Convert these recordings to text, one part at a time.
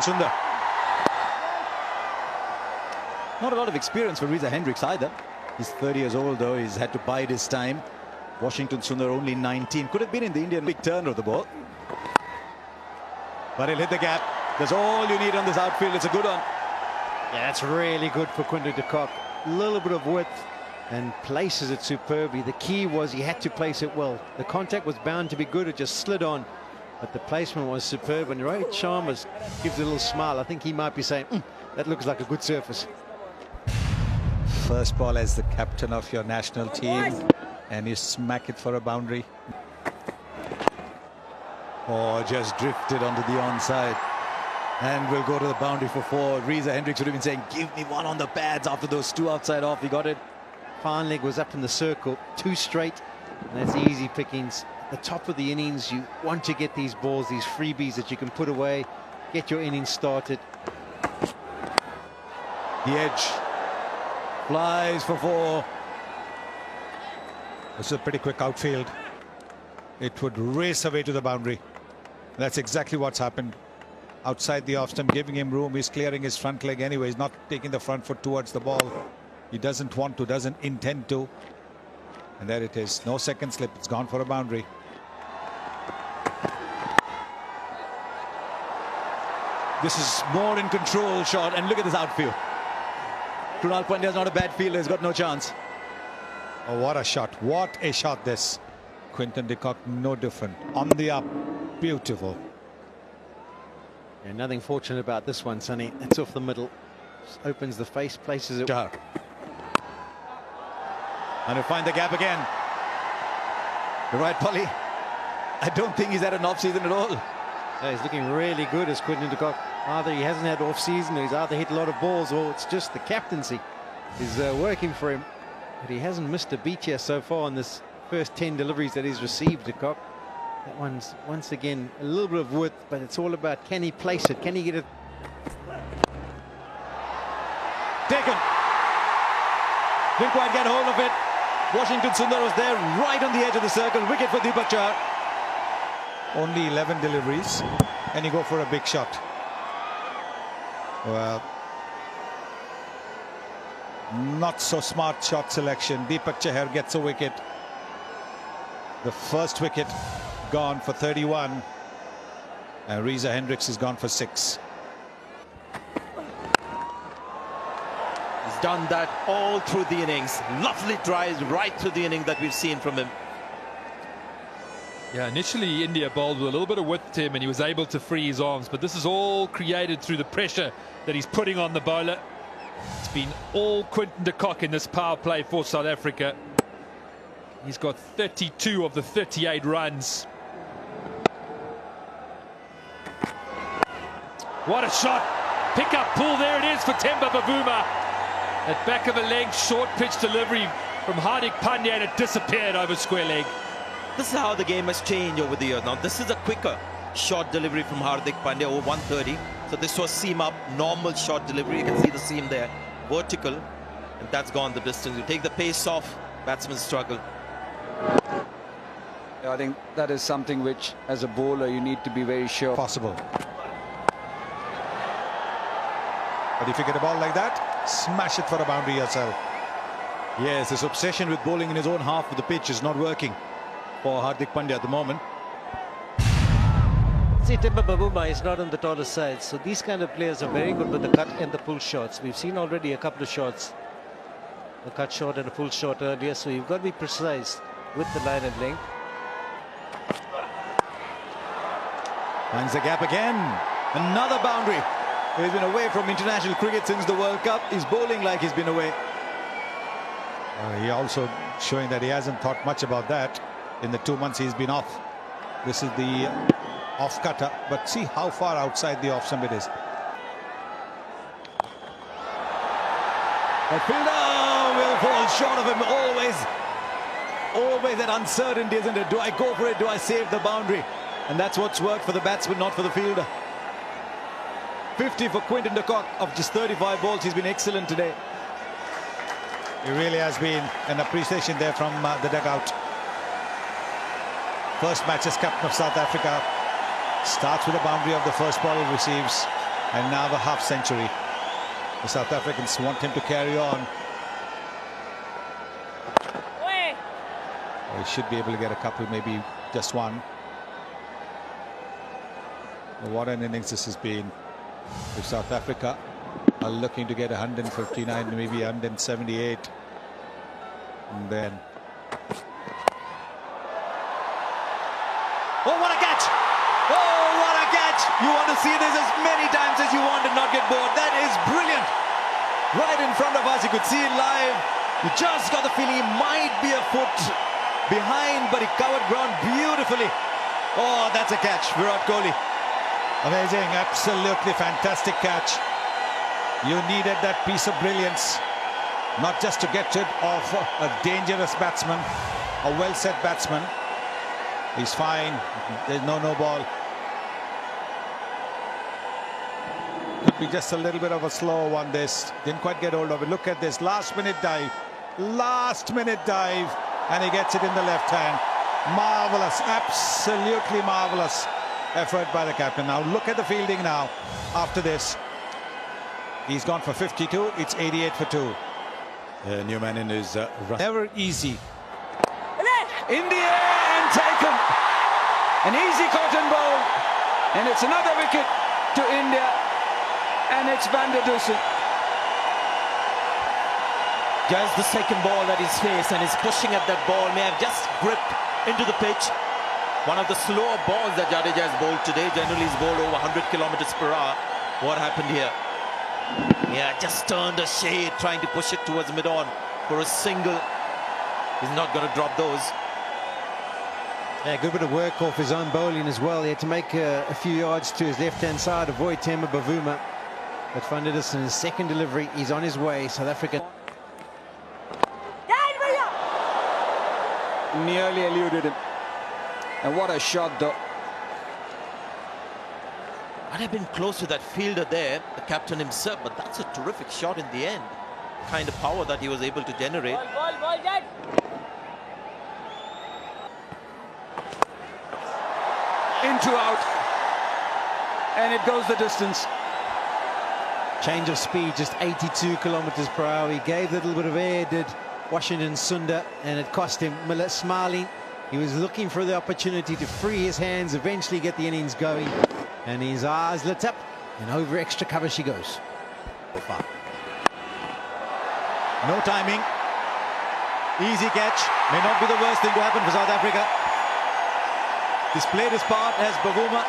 Sundar. Not a lot of experience for Reza Hendricks either. He's 30 years old though. He's had to bide his time. Washington Sundar only 19. Could have been in the Indian big turn of the ball. But he'll hit the gap. That's all you need on this outfield. It's a good one. Yeah, that's really good for Quinton de Kock. A little bit of width and places it superbly. The key was he had to place it well. The contact was bound to be good. It just slid on. But the placement was superb. And Rohit Sharma gives a little smile. I think he might be saying, that looks like a good surface. First ball as the captain of your national team, and you smack it for a boundary. Oh, just drifted onto the onside. And we'll go to the boundary for 4. Reza Hendricks would have been saying, give me one on the pads after those 2 outside off. He got it. Fine leg was up in the circle, 2 straight. And that's easy pickings. At the top of the innings, you want to get these balls, these freebies that you can put away, get your innings started. The edge. Flies for 4. This is a pretty quick outfield. It would race away to the boundary. That's exactly what's happened. Outside the off stump, giving him room. He's clearing his front leg anyway. He's not taking the front foot towards the ball. He doesn't want to, doesn't intend to. And there it is. No second slip. It's gone for a boundary. This is more in control shot. And look at this outfield. Krunal Pandya's not a bad fielder. He's got no chance. Oh, what a shot. What a shot this. Quinton de Kock, no different. On the up. Beautiful. Yeah, nothing fortunate about this one, Sonny. It's off the middle. Just opens the face, places it. And he'll find the gap again. You're right, Polly. I don't think he's had an off-season at all. Yeah, he's looking really good as Quinton de Kock. Either he hasn't had off-season, or he's either hit a lot of balls, or it's just the captaincy is working for him. But he hasn't missed a beat here so far on this first 10 deliveries that he's received, de Kock. That one's, once again, a little bit of width, but it's all about, can he place it? Can he get it? Taken. Didn't quite get hold of it. Washington Sundar was there right on the edge of the circle. Wicket for Deepak Chahar. Only 11 deliveries, and you go for a big shot. Well, not so smart shot selection. Deepak Chahar gets a wicket. The first wicket gone for 31. And Reza Hendricks is gone for 6. He's done that all through the innings. Lovely drives right through the innings that we've seen from him. Yeah, initially India bowled with a little bit of width to him and he was able to free his arms, but this is all created through the pressure that he's putting on the bowler. It's been all Quinton de Kock in this power play for South Africa. He's got 32 of the 38 runs. What a shot! Pick up pull, there it is for Temba Bavuma. At back of a leg, short pitch delivery from Hardik Pandya, and it disappeared over square leg. This is how the game has changed over the years. Now this is a quicker short delivery from Hardik Pandya over 130. So this was seam up, normal short delivery. You can see the seam there, vertical, and that's gone the distance. You take the pace off, batsmen struggle. I think that is something which, as a bowler, you need to be very sure. Possible. But if you get a ball like that, smash it for a boundary yourself. Yes, this obsession with bowling in his own half of the pitch is not working for Hardik Pandya at the moment. See, Temba Bavuma is not on the taller side, so these kind of players are very good with the cut and the pull shots. We've seen already a couple of shots, a cut shot and a pull shot earlier, so you've got to be precise with the line and length. Finds the gap again. Another boundary. He's been away from international cricket since the World Cup. He's bowling like he's been away. He also showing that he hasn't thought much about that in the 2 months he's been off. This is the off cutter, but see how far outside the off stump it is. That fielder will fall short of him. Always that uncertainty, isn't it? Do I go for it? Do I save the boundary? And that's what's worked for the batsman, not for the fielder. 50 for Quinton de Kock of just 35 balls. He's been excellent today. It really has been an appreciation there from the dugout. First match as captain of South Africa. Starts with a boundary of the first ball he receives, and now the half century. The South Africans want him to carry on. He should be able to get a couple, maybe just one. What an innings this has been. If South Africa are looking to get 159, maybe 178. And then... Oh, what a catch! Oh, what a catch! You want to see this as many times as you want and not get bored. That is brilliant. Right in front of us, you could see it live. You just got the feeling he might be a foot behind, but he covered ground beautifully. Oh, that's a catch, Virat Kohli. Amazing, absolutely fantastic catch. You needed that piece of brilliance, not just to get rid of a dangerous batsman, a well-set batsman. He's fine. There's no ball. Could be just a little bit of a slow one. This didn't quite get hold of it. Look at this last-minute dive, and he gets it in the left hand. Marvelous, absolutely marvelous effort by the captain. Now look at the fielding now. After this, he's gone for 52. It's 88 for 2. Newman in his Never easy. In the air and taken. An easy cotton ball. And it's another wicket to India. And it's Van der Dussen. Just the second ball at his face, and he's pushing at that ball. May have just gripped into the pitch. One of the slower balls that Jadeja has bowled today. Generally he's bowled over 100 kilometers per hour. What happened here? Yeah, just turned a shade, trying to push it towards mid-on for a single. He's not going to drop those. Yeah, good bit of work off his own bowling as well. He had to make a few yards to his left-hand side, avoid Temba Bavuma. But Van der Dussen's second delivery, he's on his way. South Africa Nearly eluded him. And what a shot though. I'd have been close to that fielder there, the captain himself, but that's a terrific shot in the end. The kind of power that he was able to generate. Into out. And it goes the distance. change of speed, just 82 kilometers per hour. He gave a little bit of air, did Washington Sundar, and it cost him. Miller smiling. He was looking for the opportunity to free his hands, eventually get the innings going, and his eyes lit up, and over extra cover she goes. No timing. Easy catch. May not be the worst thing to happen for South Africa. He's played his part as Bavuma.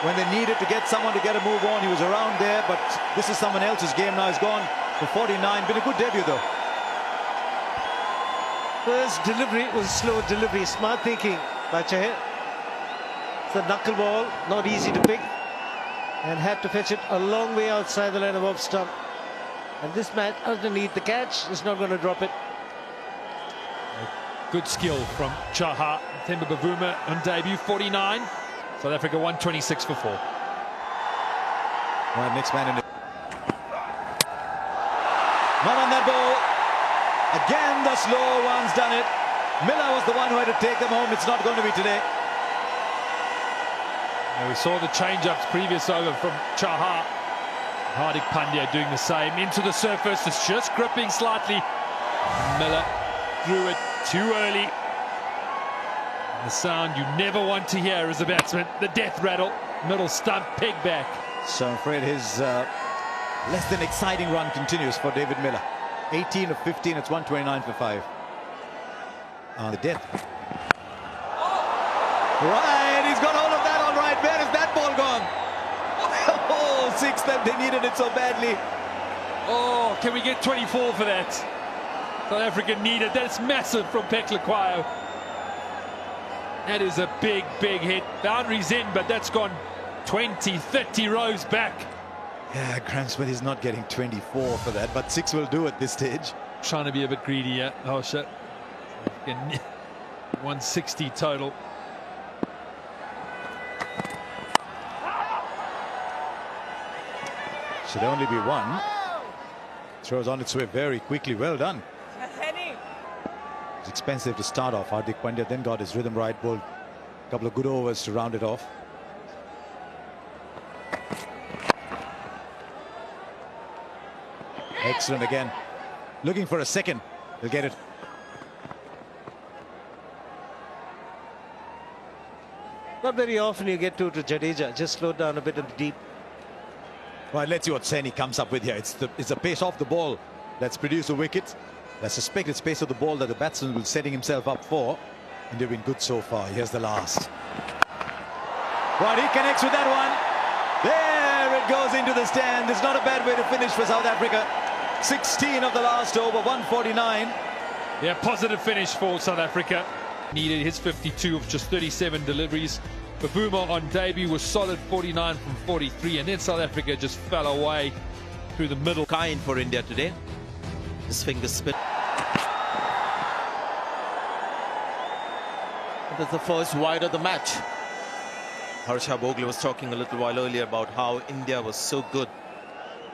When they needed to get someone to get a move on, he was around there, but this is someone else's game now. He's gone for 49. Been a good debut, though. First delivery was slow delivery, smart thinking by Chahir. It's a knuckleball, not easy to pick, and had to fetch it a long way outside the line of off stump. And this man underneath the catch is not going to drop it. Good skill from Chaha. Themba Bavuma on debut, 49. South Africa 126 for 4. Right, next man in it. Not on that ball. Again, the slow one's done it. Miller was the one who had to take them home. It's not going to be today. Now we saw the change-ups previous over from Chaha. Hardik Pandya doing the same. Into the surface, it's just gripping slightly. Miller threw it too early. The sound you never want to hear as a batsman, the death rattle, middle stump, peg back. So I'm afraid his less than exciting run continues for David Miller. 18 of 15, it's 129 for 5. The death. Right, he's got hold of that all right. Where is that ball gone? Oh, 6, that they needed it so badly. Oh, can we get 24 for that? South Africa needed. That's massive from Peklakwayo. That is a big, big hit. Boundary's in, but that's gone 20, 30 rows back. Yeah, Graham Smith is not getting 24 for that, but 6 will do at this stage. Trying to be a bit greedy, yeah. Oh, shit. 160 total. Should only be 1. Throws on its way very quickly. Well done. expensive to start off. Hardik Pandya then got his rhythm right, bowled a couple of good overs to round it off. Excellent again. Looking for a second. He'll get it. Not very often you get to Jadeja. Just slow down a bit in the deep. Right, let's see what Saini comes up with here. It's the pace off the ball that's produced a wicket. I suspect it's pace of the ball that the batsman will setting himself up for. And they've been good so far. Here's the last. Right, he connects with that one. There it goes into the stand. It's not a bad way to finish for South Africa. 16 of the last over, 149. Yeah, positive finish for South Africa. Needed his 52 of just 37 deliveries. Bavuma on debut was solid, 49 from 43, and then South Africa just fell away through the middle. Kind for India today. His fingers spin. That's the first wide of the match. Harsha Bhogle was talking a little while earlier about how India was so good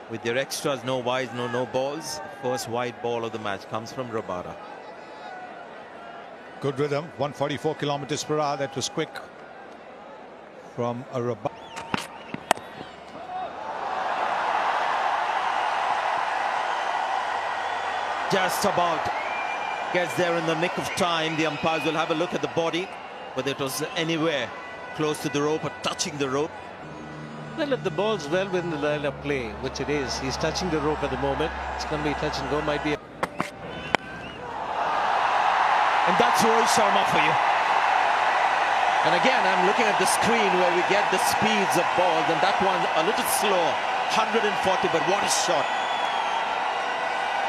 with their extras, no wides, no balls. The first wide ball of the match comes from Rabada. Good rhythm, 144 kilometers per hour. That was quick from a Rabada. Just about gets there in the nick of time. The umpires will have a look at the body, whether it was anywhere close to the rope or touching the rope. Well, if the ball's well within the line of play, which it is, he's touching the rope at the moment. It's going to be touch and go, might be. And that's Rohit Sharma for you. And again, I'm looking at the screen where we get the speeds of balls, and that one a little slow, 140, but what a shot.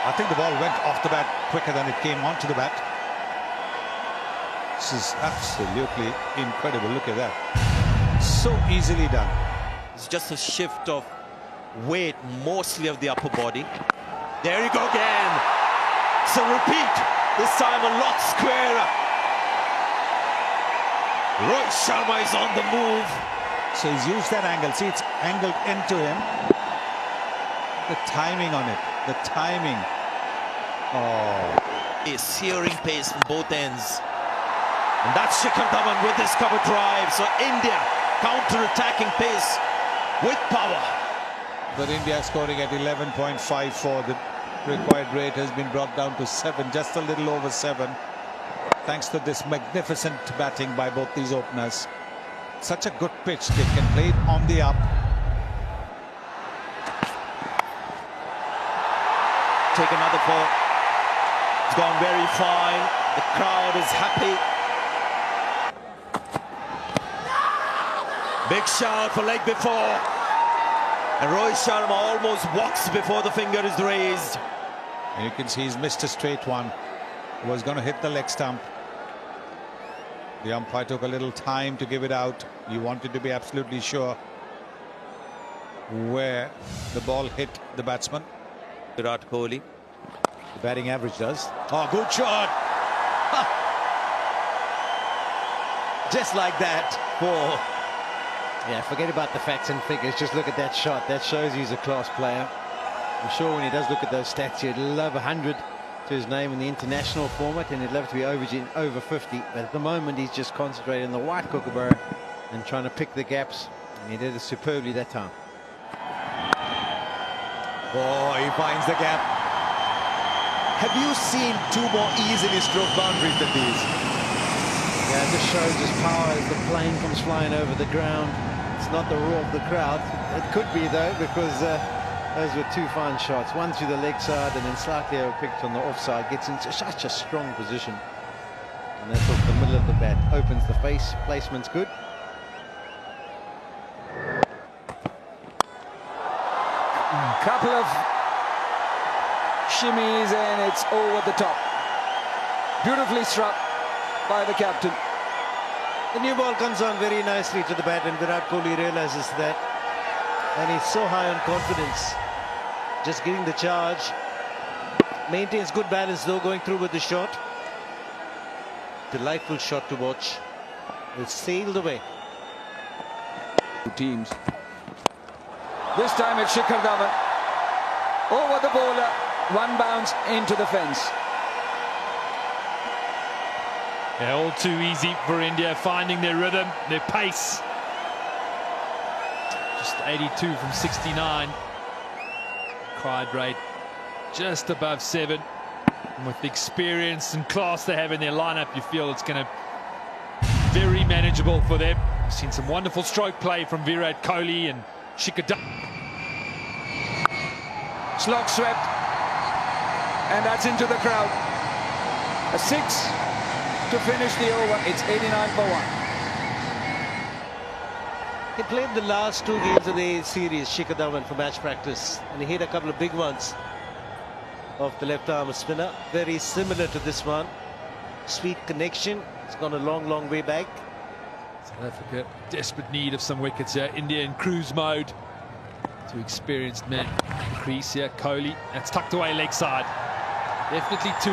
I think the ball went off the bat quicker than it came onto the bat. This is absolutely incredible. Look at that. So easily done. It's just a shift of weight, mostly of the upper body. There you go again. So repeat, this time a lot squarer. Rohit Sharma is on the move. So he's used that angle. See, it's angled into him. The timing on it. The timing. Oh. A searing pace from both ends. And that's Shikhar Dhawan with his cover drive. So India counter-attacking pace with power. But India scoring at 11.54. The required rate has been brought down to 7, just a little over 7. Thanks to this magnificent batting by both these openers. Such a good pitch. They can play it on the up. Take another ball. It's gone very fine. The crowd is happy. Big shout for leg before. And Rohit Sharma almost walks before the finger is raised. And you can see he's missed a straight one. He was going to hit the leg stump. The umpire took a little time to give it out. He wanted to be absolutely sure where the ball hit the batsman. Virat Kohli. The batting average does. Oh, good shot. Ha. Just like that. Oh. Yeah, forget about the facts and figures. Just look at that shot. That shows he's a class player. I'm sure when he does look at those stats, he'd love 100 to his name in the international format, and he'd love to be over 50. But at the moment, he's just concentrating on the white kookaburra and trying to pick the gaps. And he did it superbly that time. Oh, he finds the gap. Have you seen 2 more easily stroked boundaries than these? Yeah, it just shows his power as the plane comes flying over the ground. It's not the roar of the crowd. It could be, though, because those were 2 fine shots. One through the leg side and then slightly overpicked on the offside. Gets into such a strong position. And that's off the middle of the bat. Opens the face. Placement's good. Couple of shimmies and it's over the top. Beautifully struck by the captain. The new ball comes on very nicely to the bat, and Virat Kohli realizes that. And he's so high on confidence. Just getting the charge. Maintains good balance though, going through with the shot. Delightful shot to watch. It's sailed away. Teams. This time it's Shikhar Dhawan. Over the bowler, 1 bounce into the fence. Yeah, all too easy for India, finding their rhythm, their pace. Just 82 from 69. Cride rate just above 7. And with the experience and class they have in their lineup, you feel it's going to be very manageable for them. We've seen some wonderful stroke play from Virat Kohli and Shikhar Dhawan. Slog swept, and that's into the crowd. A 6 to finish the over. It's 89 for 1. He played the last 2 games of the series, Shikhar Dhawan, for match practice, and he hit a couple of big ones off the left arm spinner. Very similar to this one. Sweet connection. It's gone a long, long way back. South Africa, desperate need of some wickets here. India in cruise mode. Two experienced men. Crease here, Kohli. That's tucked away leg side. Definitely 2.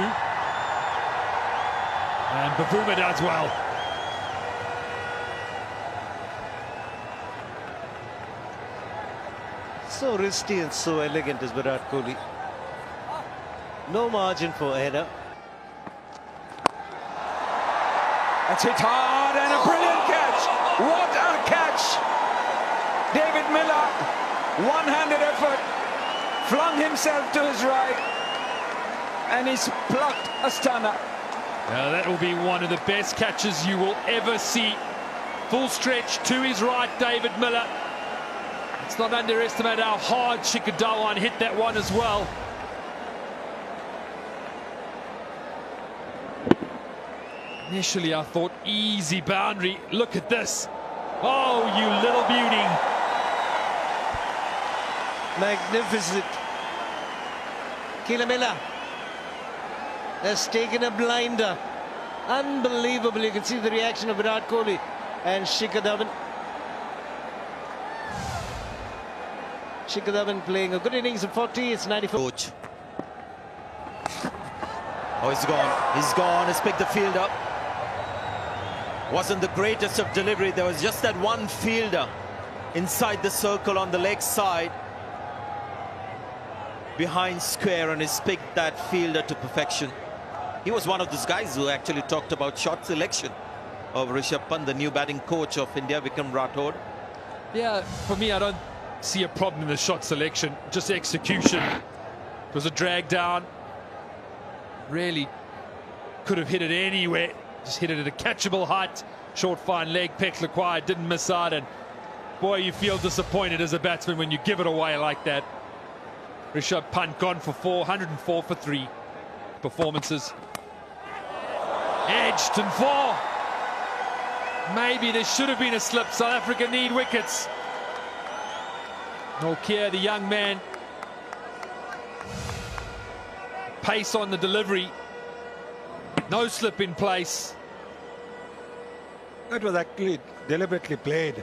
And Bavuma does well. So wristy and so elegant is Virat Kohli. No margin for error. That's hit hard and a brilliant catch. What a catch! David Miller, one-handed effort, flung himself to his right, and he's plucked a stunner. Now that will be one of the best catches you will ever see. Full stretch to his right, David Miller. Let's not underestimate how hard Shikhar Dhawan hit that one as well. Initially I thought easy boundary. Look at this. Oh, you little beauty. Magnificent. Keela Miller has taken a blinder. Unbelievable. You can see the reaction of Virat Kohli and Shikhar Dhawan. Shikhar Dhawan playing a good innings of 40. It's 94. Coach. Oh, he's gone. He's gone. He's picked the field up. Wasn't the greatest of delivery. There was just that one fielder inside the circle on the leg side behind square, and he's picked that fielder to perfection. He was one of those guys who actually talked about shot selection of Rishabh Pant, the new batting coach of India, Vikram Rathod. Yeah, for me, I don't see a problem in the shot selection, just execution. It was a drag down. Really could have hit it anywhere. Just hit it at a catchable height. Short, fine leg, peck acquired, didn't miss out. And boy, you feel disappointed as a batsman when you give it away like that. Rishabh Pant gone for 104 for 3 performances. Edged and 4. Maybe there should have been a slip. South Africa need wickets. Nokia, the young man. Pace on the delivery. No slip in place. That was actually deliberately played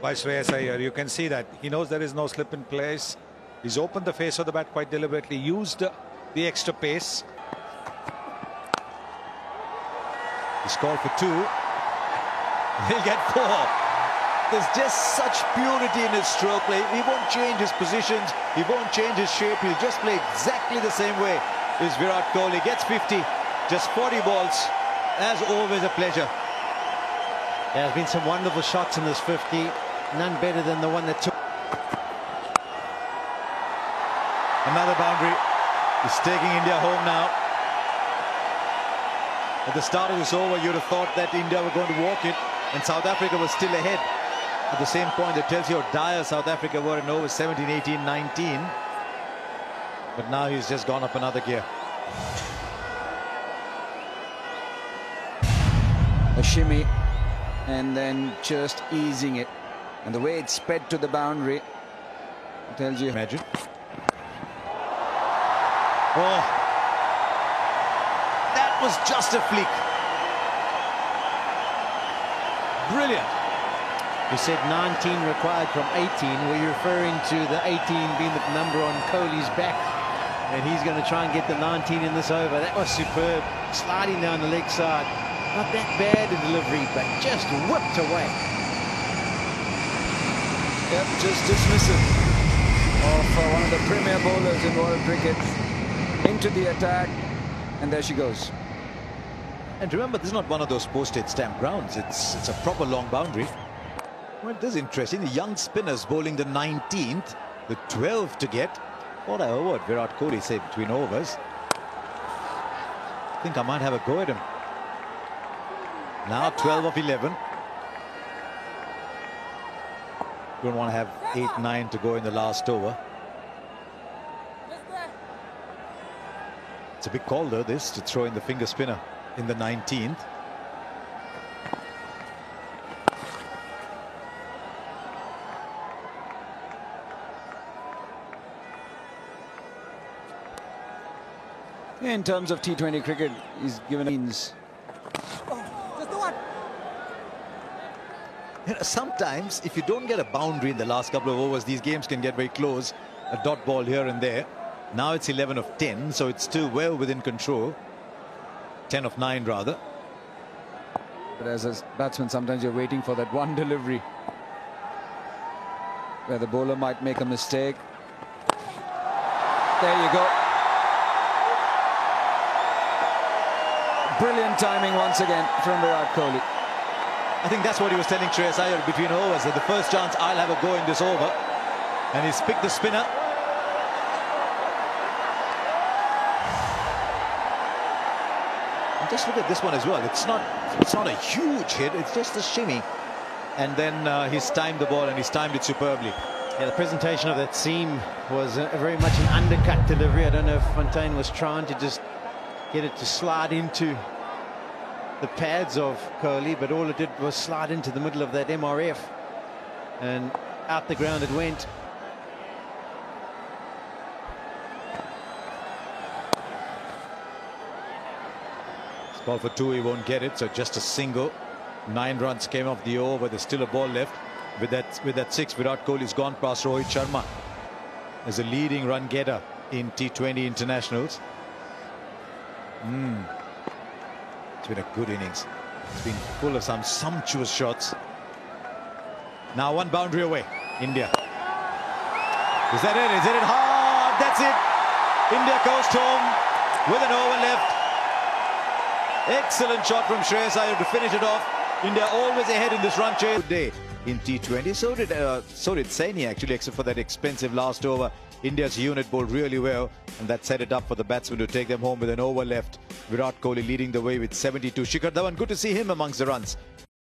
by Shreyas Iyer. You can see that. He knows there is no slip in place. He's opened the face of the bat quite deliberately, used the extra pace. He's called for 2. He'll get 4. There's just such purity in his stroke play. He won't change his positions. He won't change his shape. He'll just play exactly the same way as Virat Kohli. Gets 50. Just 40 balls. As always, a pleasure. There has been some wonderful shots in this 50. None better than the one that took. Another boundary. He's taking India home now. At the start of this over, you'd have thought that India were going to walk it, and South Africa was still ahead. At the same point, that tells you how dire South Africa were in over 17, 18, 19. But now he's just gone up another gear. A shimmy, and then just easing it. And the way it sped to the boundary tells you. Imagine. Oh, that was just a flick. Brilliant. You said 19 required from 18. Were you referring to the 18 being the number on Kohli's back? And he's going to try and get the 19 in this over. That was superb. Sliding down the leg side. Not that bad a delivery, but just whipped away. Yep, just dismissive of one of the premier bowlers in world cricket. Into the attack, and there she goes. And remember, this is not one of those postage stamp grounds. It's a proper long boundary. Well, this is interesting. The young spinners bowling the 19th, the 12th to get. What I heard Virat Kohli say between overs. I think I might have a go at him. Now 12 of 11. Don't want to have 8, 9 to go in the last over. It's a big call though, this, to throw in the finger spinner in the 19th. In terms of T20 cricket, he's given means. You know, sometimes if you don't get a boundary in the last couple of overs, these games can get very close. A dot ball here and there. Now it's 11 of 10, so it's still well within control. 10 of 9 rather. But as a batsman, sometimes you're waiting for that one delivery where the bowler might make a mistake. There you go. Brilliant timing once again from Virat Kohli. I think that's what he was telling Shreyas Iyer between overs, that the first chance I'll have a go in this over. And he's picked the spinner. And just look at this one as well. It's not a huge hit, it's just a shimmy. And then he's timed the ball and he's timed it superbly. Yeah, the presentation of that seam was very much an undercut delivery. I don't know if Fontaine was trying to just get it to slide into the pads of Kohli, but all it did was slide into the middle of that MRF and out the ground it went. It's ball for 2, he won't get it, so just a single. 9 runs came off the over, there's still a ball left. With that 6, Virat Kohli's gone past Rohit Sharma as a leading run getter in T20 internationals. It's been a good innings. It's been full of some sumptuous shots. Now 1 boundary away, India. Is that it? Is it hard? That's it. India coast home with an over left. Excellent shot from Shreyas Iyer to finish it off. India always ahead in this run chase. Good day in T20. So did Saini actually, except for that expensive last over. India's unit bowled really well, and that set it up for the batsmen to take them home with an over left. Virat Kohli leading the way with 72. Shikhar Dhawan, good to see him amongst the runs